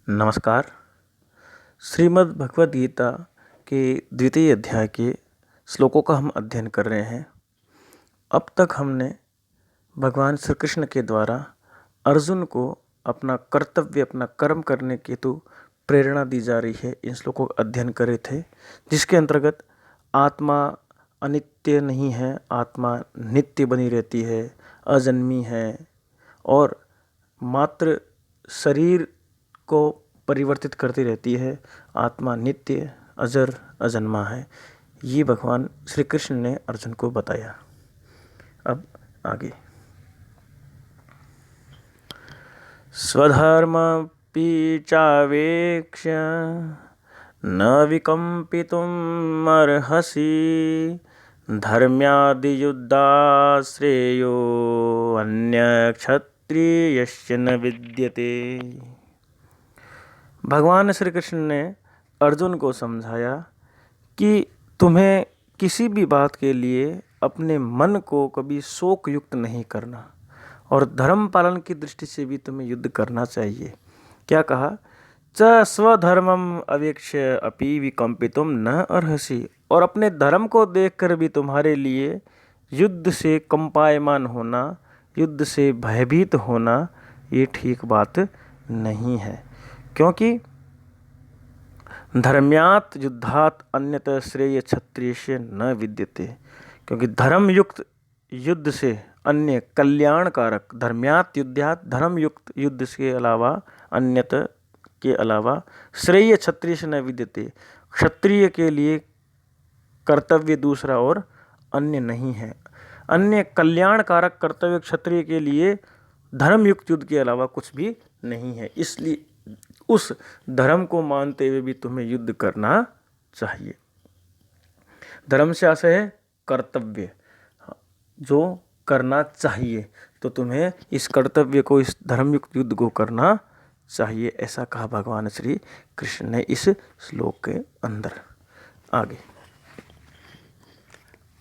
नमस्कार। श्रीमद् भगवद गीता के द्वितीय अध्याय के श्लोकों का हम अध्ययन कर रहे हैं। अब तक हमने भगवान श्री कृष्ण के द्वारा अर्जुन को अपना कर्तव्य, अपना कर्म करने की हेतु प्रेरणा दी जा रही है, इन श्लोकों का अध्ययन करे थे, जिसके अंतर्गत आत्मा अनित्य नहीं है, आत्मा नित्य बनी रहती है, अजन्मी है और मात्र शरीर को परिवर्तित करती रहती है। आत्मा नित्य, अजर, अजन्मा है। ये भगवान श्री कृष्ण ने अर्जुन को बताया। अब आगे, स्वधर्मपि चावेक्ष्य न विकम्पितुम् अर्हसि धर्म्यादियुद्धात् श्रेयो अन्यक्षत्रियस्य न विद्यते। भगवान श्री कृष्ण ने अर्जुन को समझाया कि तुम्हें किसी भी बात के लिए अपने मन को कभी शोक युक्त नहीं करना और धर्म पालन की दृष्टि से भी तुम्हें युद्ध करना चाहिए। क्या कहा? च स्वधर्मम अवेक्ष्य अपि विकम्पितुम न अर्हसि। और अपने धर्म को देखकर भी तुम्हारे लिए युद्ध से कंपायमान होना, युद्ध से भयभीत होना, ये ठीक बात नहीं है। क्योंकि धर्म्यात् युद्धात् अन्यत श्रेय क्षत्रिय न विद्यते। क्योंकि धर्मयुक्त युद्ध से अन्य कल्याणकारक, धर्म्यात् युद्धात् धर्मयुक्त युद्ध के अलावा, अन्यत के अलावा, श्रेय क्षत्रिय न विद्यते, क्षत्रिय के लिए कर्तव्य दूसरा और अन्य नहीं है। अन्य कल्याणकारक कर्तव्य क्षत्रिय के लिए धर्मयुक्त युद्ध के अलावा कुछ भी नहीं है। इसलिए उस धर्म को मानते हुए भी तुम्हें युद्ध करना चाहिए। धर्म से आशय है कर्तव्य, जो करना चाहिए, तो तुम्हें इस कर्तव्य को, इस धर्मयुक्त युद्ध को करना चाहिए। ऐसा कहा भगवान श्री कृष्ण ने इस श्लोक के अंदर।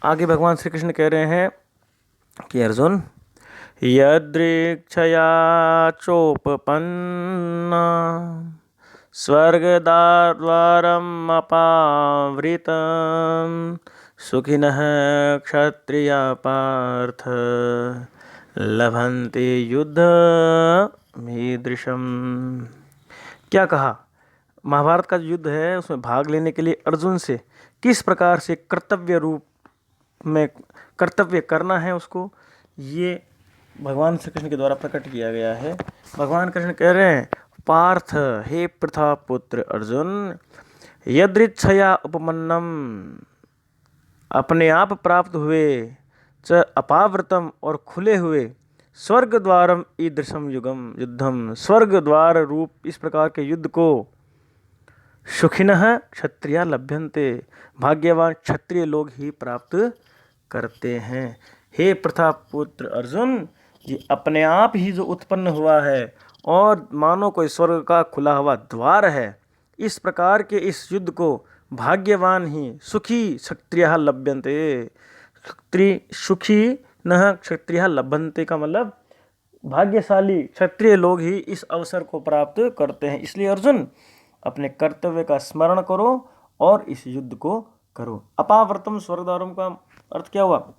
आगे भगवान श्री कृष्ण कह रहे हैं कि अर्जुन, यदृच्छया चोपपन्ना स्वर्गद्वारम् अपावृतं सुखिनः क्षत्रिया पार्थ लभन्ते युद्धमीदृशम्। क्या कहा? महाभारत का युद्ध है, उसमें भाग लेने के लिए अर्जुन से किस प्रकार से कर्तव्य रूप में कर्तव्य करना है उसको, ये भगवान श्री कृष्ण के द्वारा प्रकट किया गया है। भगवान कृष्ण कह रहे हैं, पार्थ, हे पृथा पुत्र अर्जुन, यदृच्छया उपमन्नम, अपने आप प्राप्त हुए, च अपावृतम, और खुले हुए, स्वर्ग द्वारम ईदृशम युद्धम, स्वर्ग द्वार रूप इस प्रकार के युद्ध को, सुखिनः क्षत्रिया लभ्यन्ते, भाग्यवान क्षत्रिय लोग ही प्राप्त करते हैं। हे पृथा पुत्र अर्जुन, ये अपने आप ही जो उत्पन्न हुआ है और मानो कोई स्वर्ग का खुला हुआ द्वार है, इस प्रकार के इस युद्ध को भाग्यवान ही, सुखी क्षत्रियः लभ्यन्ते, सुखी न क्षत्रियः लभन्ते का मतलब भाग्यशाली क्षत्रिय लोग ही इस अवसर को प्राप्त करते हैं। इसलिए अर्जुन, अपने कर्तव्य का स्मरण करो और इस युद्ध को करो। अपावृतम स्वर्गद्वारम का अर्थ क्या हुआ?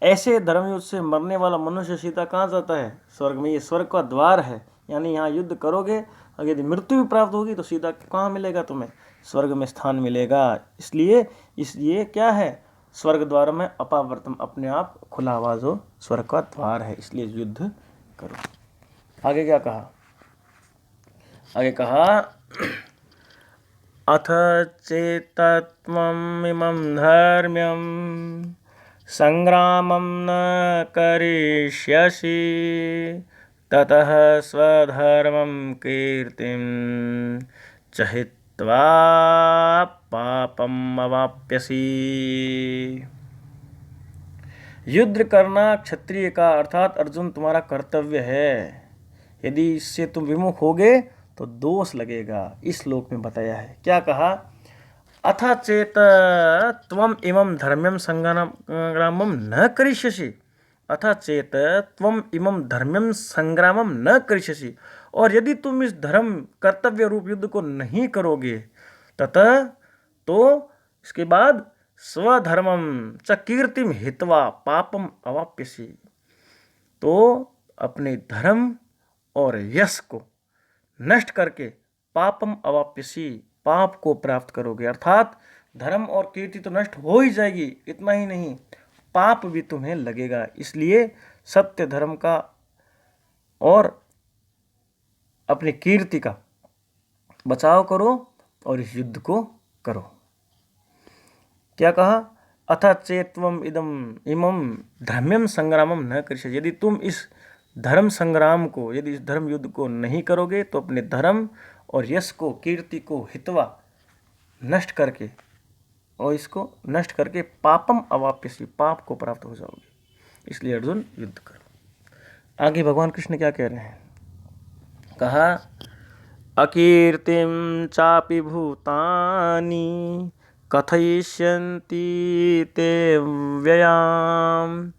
ऐसे धर्मयुद्ध से मरने वाला मनुष्य सीधा कहाँ जाता है? स्वर्ग में। ये स्वर्ग का द्वार है, यानी यहाँ युद्ध करोगे, अगर यदि मृत्यु भी प्राप्त होगी तो सीधा कहाँ मिलेगा तुम्हें? स्वर्ग में स्थान मिलेगा। इसलिए क्या है? स्वर्ग द्वार में अपावर्तम, अपने आप खुला हुआ जो स्वर्ग का द्वार है, इसलिए युद्ध करो। आगे क्या कहा? आगे कहा, अथ चेतत्वम् इमं धर्म्यं संग्रामं न करिष्यसि ततः स्वधर्मं कीर्तिं च हित्वा पापम् अवाप्यसि। युद्ध करना क्षत्रिय का, अर्थात अर्जुन, तुम्हारा कर्तव्य है। यदि इससे तुम विमुख होगे तो दोष लगेगा। इस श्लोक में बताया है। क्या कहा? अथ चेत त्वम इमं धर्म्यं संग्रामं न करिष्यसि। अथ चेत त्वम इमं धर्म्यं संग्रामं न करिष्यसि। और यदि तुम इस धर्म कर्तव्य रूप युद्ध को नहीं करोगे ततः तो इसके बाद स्वधर्मम च कीर्तिम हित्वा पापम अवाप्यसि, तो अपने धर्म और यश को नष्ट करके पापम अवाप्यसि, पाप को प्राप्त करोगे। अर्थात धर्म और कीर्ति तो नष्ट हो ही जाएगी, इतना ही नहीं पाप भी तुम्हें लगेगा। इसलिए सत्य धर्म का और अपनी कीर्ति का बचाव करो और इस युद्ध को करो। क्या कहा? अथ चेत्वम इदम इमम धर्म्यम संग्रामम न करिष्यसि, यदि तुम इस धर्म संग्राम को, यदि इस धर्म युद्ध को नहीं करोगे तो अपने धर्म और यश को, कीर्ति को हित्वा नष्ट करके, और इसको नष्ट करके पापम अवाप्यसि, पाप को प्राप्त हो जाओगे। इसलिए अर्जुन युद्ध करो। आगे भगवान कृष्ण क्या कह रहे हैं? कहा अकीर्तिम चापि भूतानि कथयिष्यन्ति ते व्ययाम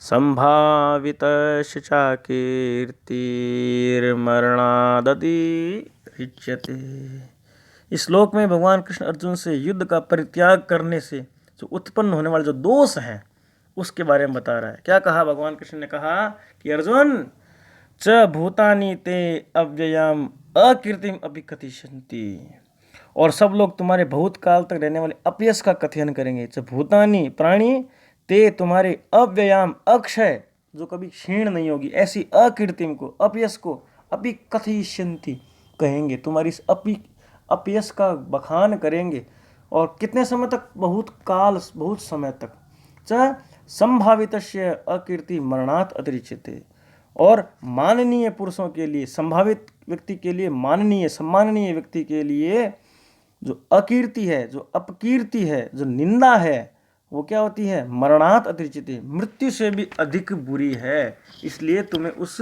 संभावितस्य च कीर्तिर्मरणादतिरिच्यते। इस श्लोक में भगवान कृष्ण अर्जुन से युद्ध का परित्याग करने से जो उत्पन्न होने वाले जो दोष हैं उसके बारे में बता रहा है। क्या कहा भगवान कृष्ण ने? कहा कि अर्जुन च भूतानि ते अव्ययाम अकीर्तिम अपि कथयिष्यन्ति, और सब लोग तुम्हारे बहुत काल तक रहने वाले अपयश का कथन करेंगे। च भूतानि प्राणी ते तुम्हारे अव्ययाम अक्षय, जो कभी क्षीण नहीं होगी, ऐसी अकीर्तिम को, अपयश को अपि कथयिष्यन्ति कहेंगे, तुम्हारी इस अपयश का बखान करेंगे। और कितने समय तक? बहुत काल, बहुत समय तक। च संभावितस्य अकीर्ति मरणात् अतिरिच्यते, और माननीय पुरुषों के लिए, संभावित व्यक्ति के लिए, माननीय सम्माननीय व्यक्ति के लिए जो अकीर्ति है, जो अपकीर्ति है, जो निंदा है, वो क्या होती है? मरणात् अतिरिच्यते, मृत्यु से भी अधिक बुरी है। इसलिए तुम्हें उस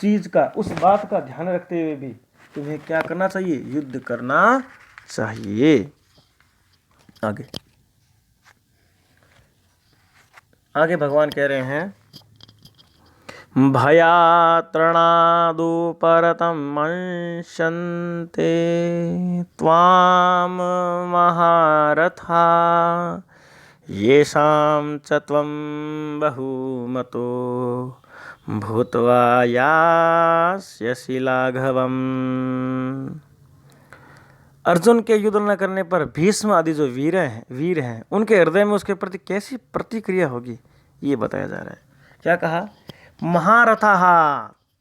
चीज का, उस बात का ध्यान रखते हुए भी तुम्हें क्या करना चाहिए? युद्ध करना चाहिए। आगे भगवान कह रहे हैं भयात्रणादु परतं मंशन्ते त्वां महारथा येषां च त्वं बहुमतो भूत्वा यास्यसि लाघवम्। अर्जुन के युद्ध न करने पर भीष्म आदि जो वीर हैं उनके हृदय में उसके प्रति कैसी प्रतिक्रिया होगी, ये बताया जा रहा है। क्या कहा? महारथः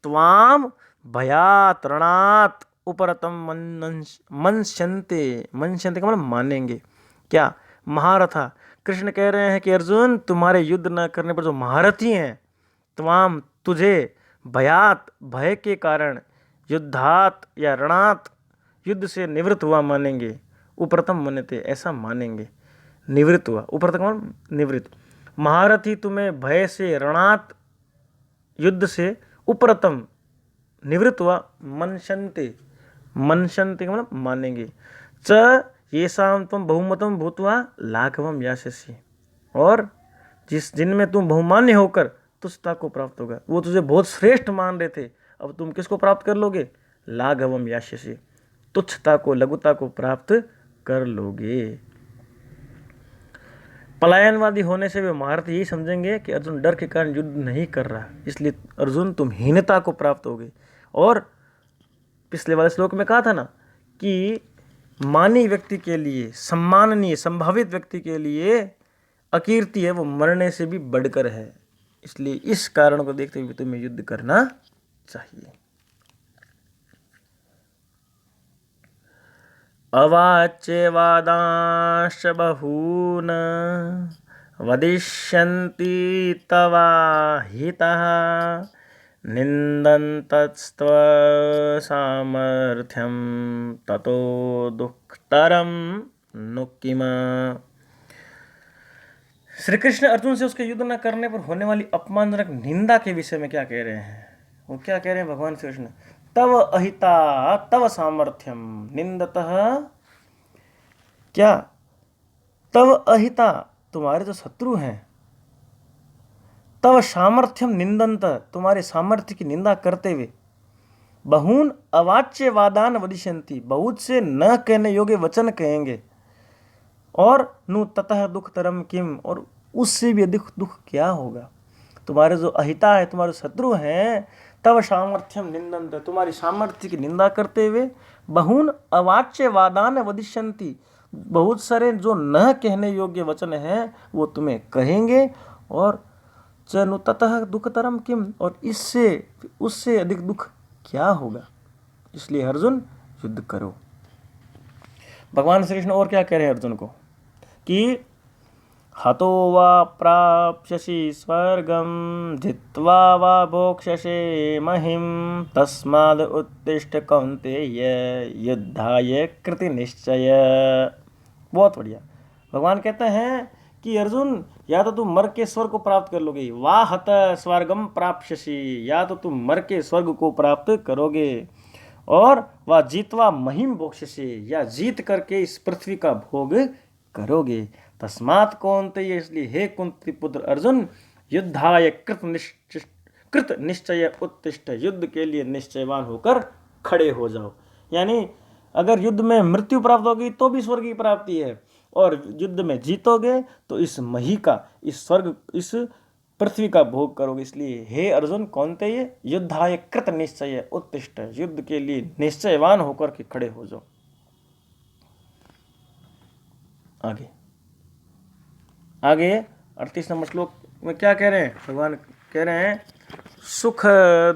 त्वाम भयात् त्रणात् उपरतम मंस्यन्ते, मंस्यन्ते का मतलब मानेंगे। क्या? महारथा, कृष्ण कह रहे हैं कि अर्जुन तुम्हारे युद्ध न करने पर जो महारथी हैं, त्वाम तुझे, भयात भय के कारण, युद्धात या रणात युद्ध से निवृत्त हुआ मानेंगे, उपरतम मन्यते ऐसा मानेंगे, निवृत्त हुआ, उपरतम निवृत्त। महारथी तुम्हें भय से, रणात युद्ध से, उपरतम निवृत्त हुआ, मनशंते, मनशंते का मतलब मानेंगे। च येषां त्वं बहुमतम भूत्वा लाघवम यास्यसि, और जिनमें तुम बहुमान्य होकर तुच्छता को प्राप्त होगा। वो तुझे बहुत श्रेष्ठ मान रहे थे, अब तुम किसको प्राप्त कर लोगे? लाघवम यास्यसि, तुच्छता को, लघुता को प्राप्त कर लोगे। पलायनवादी होने से वे महारथी यही समझेंगे कि अर्जुन डर के कारण युद्ध नहीं कर रहा, इसलिए अर्जुन तुम हीनता को प्राप्त होगे। और पिछले वाले श्लोक में कहा था ना कि मानी व्यक्ति के लिए, सम्माननीय संभावित व्यक्ति के लिए अकीर्ति है वो मरने से भी बढ़कर है। इसलिए इस कारण को देखते हुए तुम्हें युद्ध करना चाहिए। अवाच्य वादांश बहून वदिष्यन्ति तवाहितः निन्दन्तस्त्व सामर्थ्यं ततो दुःखतरं नु किम। श्री कृष्ण अर्जुन से उसके युद्ध न करने पर होने वाली अपमानजनक निंदा के विषय में क्या कह रहे हैं? वो क्या कह रहे हैं भगवान श्री कृष्ण? तव अहिता तव सामर्थ्यम निंदतः, क्या? तव अहिता तुम्हारे जो शत्रु हैं, तव सामर्थ्यम निंदंत तुम्हारे सामर्थ्य की निंदा करते हुए, बहून अवाच्य वादान वदिष्यन्ति, बहुत से न कहने योग्य वचन कहेंगे। और नु ततः दुखतरम किम, और उससे भी अधिक दुख क्या होगा। तुम्हारे जो अहिता है, तुम्हारे शत्रु हैं, तब सामर्थ्यम निंदन्ते, तुम्हारी सामर्थ्य की निंदा करते हुए, बहून अवाच्य वादान वदिष्यन्ति, बहुत सारे जो न कहने योग्य वचन हैं वो तुम्हें कहेंगे। और च नु ततः दुखतरम किम, और इससे उससे अधिक दुख क्या होगा। इसलिए अर्जुन युद्ध करो। भगवान श्री कृष्ण और क्या कह रहे हैं अर्जुन को कि हतो वा प्राप्स्यसि स्वर्गं जित्वा वा भोक्ष्यसे महिं तस्माद् उत्तिष्ठ कौन्तेय युद्धाय कृति निश्चय। बहुत बढ़िया। भगवान कहते हैं कि अर्जुन, या तो तुम मर के स्वर्ग को प्राप्त कर लोगे, वा हत स्वर्गम प्राप्स्यसि, या तो तुम मर के स्वर्ग को प्राप्त करोगे, और वह जीतवा महिम भोक्ष्यसे, या जीत करके इस पृथ्वी का भोग करोगे। तस्मात् कौन्तेय, इसलिए हे कुंती पुत्र अर्जुन, युद्धाय कृत निश्चय उत्तिष्ठ, युद्ध के लिए निश्चयवान होकर खड़े हो जाओ। यानी अगर युद्ध में मृत्यु प्राप्त होगी तो भी स्वर्ग की प्राप्ति है, और युद्ध में जीतोगे तो इस मही का, इस स्वर्ग, इस पृथ्वी का भोग करोगे। इसलिए हे अर्जुन कौन्तेय, युद्धाय कृत निश्चय उत्तिष्ठ, युद्ध के लिए निश्चयवान होकर के खड़े हो जाओ। आगे 38 नंबर श्लोक में क्या कह रहे हैं भगवान? कह रहे हैं सुख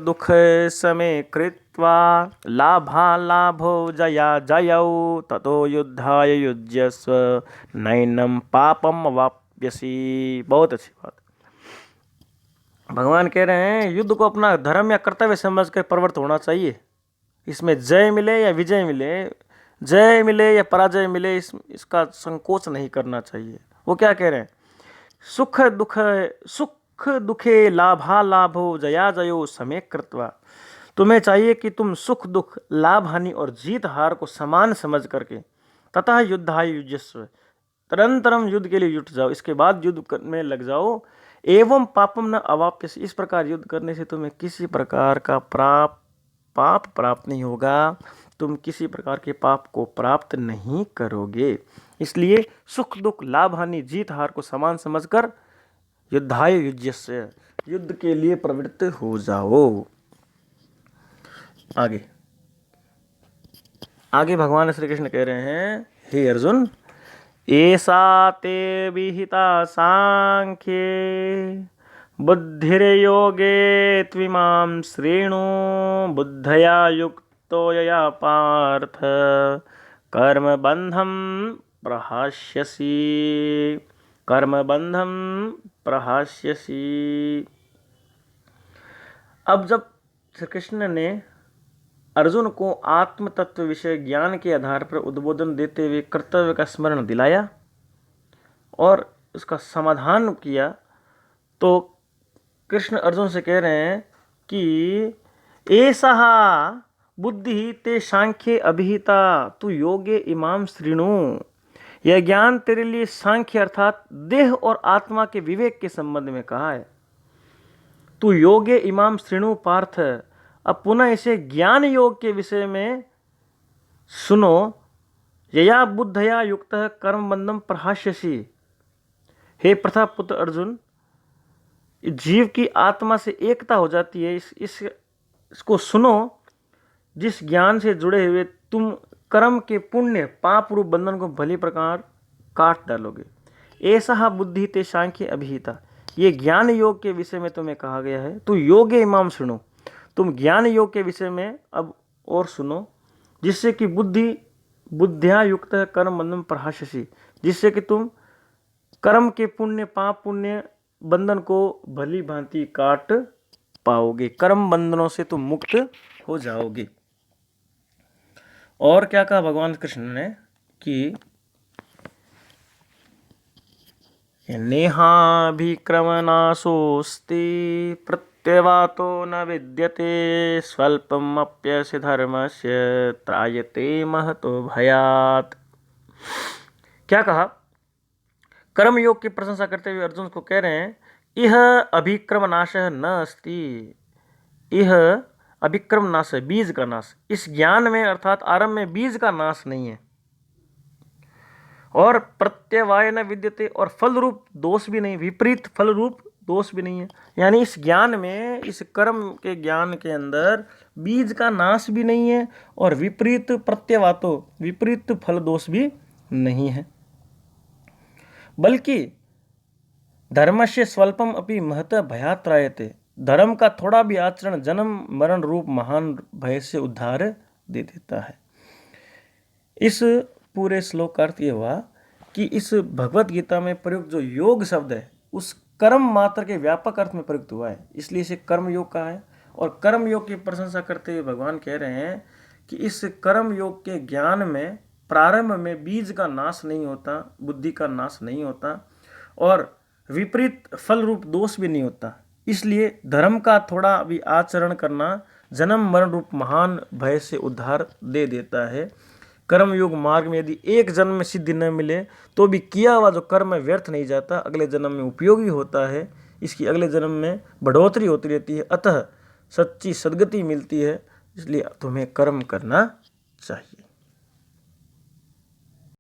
दुख समय कृत्वा लाभालाभो जया जयौ ततो युद्धाय युज्यस्व नैनम पापम वाप्यसि। बहुत अच्छी बात। भगवान कह रहे हैं युद्ध को अपना धर्म या कर्तव्य समझ कर प्रवृत्त होना चाहिए। इसमें जय मिले या विजय मिले, जय मिले या पराजय मिले, इसका संकोच नहीं करना चाहिए। वो क्या कह रहे हैं? सुख दुखे लाभा लाभो जया जयो समय कृत्वा। तुम्हें चाहिए कि तुम सुख दुख, लाभ हानि और जीत हार को समान समझ करके तथा युद्धाय युज्यस्व, तरंतरम युद्ध के लिए जुट जाओ, इसके बाद युद्ध में लग जाओ। एवं पापम न अवाप्य, इस प्रकार युद्ध करने से तुम्हें किसी प्रकार का पाप प्राप्त नहीं होगा, तुम किसी प्रकार के पाप को प्राप्त नहीं करोगे। इसलिए सुख दुख लाभ हानि जीत हार को समान समझकर युद्धाय युज्यस्य, युद्ध के लिए प्रवृत्त हो जाओ। आगे भगवान श्री कृष्ण कह रहे हैं हे अर्जुन, एसा ते विहिता सांख्ये बुद्धिर्योगे त्विमां श्रेणु बुद्धया युक्तो यया पार्थ कर्मबन्धं प्रहास्यसि। अब जब श्री कृष्ण ने अर्जुन को आत्म तत्व विषय ज्ञान के आधार पर उद्बोधन देते हुए कर्तव्य का स्मरण दिलाया और उसका समाधान किया, तो कृष्ण अर्जुन से कह रहे हैं कि ऐसा बुद्धि ते सांख्ये अभिहिता तू योगे इमाम श्रीणु। यह ज्ञान तेरे लिए सांख्य अर्थात देह और आत्मा के विवेक के संबंध में कहा है। तू योगे इमाम श्रीणु पार्थ। अब पुनः इसे ज्ञान योग के विषय में सुनो। यया बुद्धया युक्त कर्म बंधम प्रहास्यसि। हे प्रथापुत्र अर्जुन, जीव की आत्मा से एकता हो जाती है, इसको सुनो, जिस ज्ञान से जुड़े हुए तुम कर्म के पुण्य पाप रूप बंधन को भली प्रकार काट डालोगे। ऐसा बुद्धि ते सांख्य अभिहिता, ये ज्ञान योग के विषय में तुम्हें कहा गया है। तू योगे इमाम सुनो, तुम ज्ञान योग के विषय में अब और सुनो, जिससे कि बुद्धिया युक्त कर्म बंधन प्रहास्यसि, जिससे कि तुम कर्म के पुण्य पाप पुण्य बंधन को भली भांति काट पाओगे, कर्म बंधनों से तुम मुक्त हो जाओगे। और क्या कहा भगवान कृष्ण ने कि नेहाभिक्रमनाशोस्ति प्रत्यवातो न विद्यते स्वल्पमप्यस्य धर्मस्य त्रायते महतो भयात्। क्या कहा? कर्म योग की प्रशंसा करते हुए अर्जुन को कह रहे हैं, इह अभिक्रमनाशः न अस्ति। इह अभिक्रम नाश है, बीज का नाश। इस ज्ञान में अर्थात आरंभ में बीज का नाश नहीं है। और प्रत्यवाय न विद्यते, और फल रूप दोष भी नहीं, विपरीत फल रूप दोष भी नहीं है। यानी इस ज्ञान में, इस कर्म के ज्ञान के अंदर बीज का नाश भी नहीं है और विपरीत प्रत्यवातो, विपरीत फल दोष भी नहीं है। बल्कि धर्मस्य स्वल्पम अपि महतः भयात् त्रायते, धर्म का थोड़ा भी आचरण जन्म मरण रूप महान भय से उद्धार दे देता है। इस पूरे श्लोक का अर्थ ये हुआ कि इस भगवत गीता में प्रयुक्त जो योग शब्द है उस कर्म मात्र के व्यापक अर्थ में प्रयुक्त हुआ है, इसलिए इसे कर्म योग कहा है। और कर्म योग की प्रशंसा करते हुए भगवान कह रहे हैं कि इस कर्म योग के ज्ञान में प्रारंभ में बीज का नाश नहीं होता, बुद्धि का नाश नहीं होता और विपरीत फल रूप दोष भी नहीं होता। इसलिए धर्म का थोड़ा भी आचरण करना जन्म मरण रूप महान भय से उद्धार दे देता है। कर्म योग मार्ग में यदि एक जन्म में सिद्धि न मिले तो भी किया हुआ जो कर्म है व्यर्थ नहीं जाता, अगले जन्म में उपयोगी होता है, इसकी अगले जन्म में बढ़ोतरी होती रहती है, अतः सच्ची सद्गति मिलती है। इसलिए तुम्हें कर्म करना चाहिए।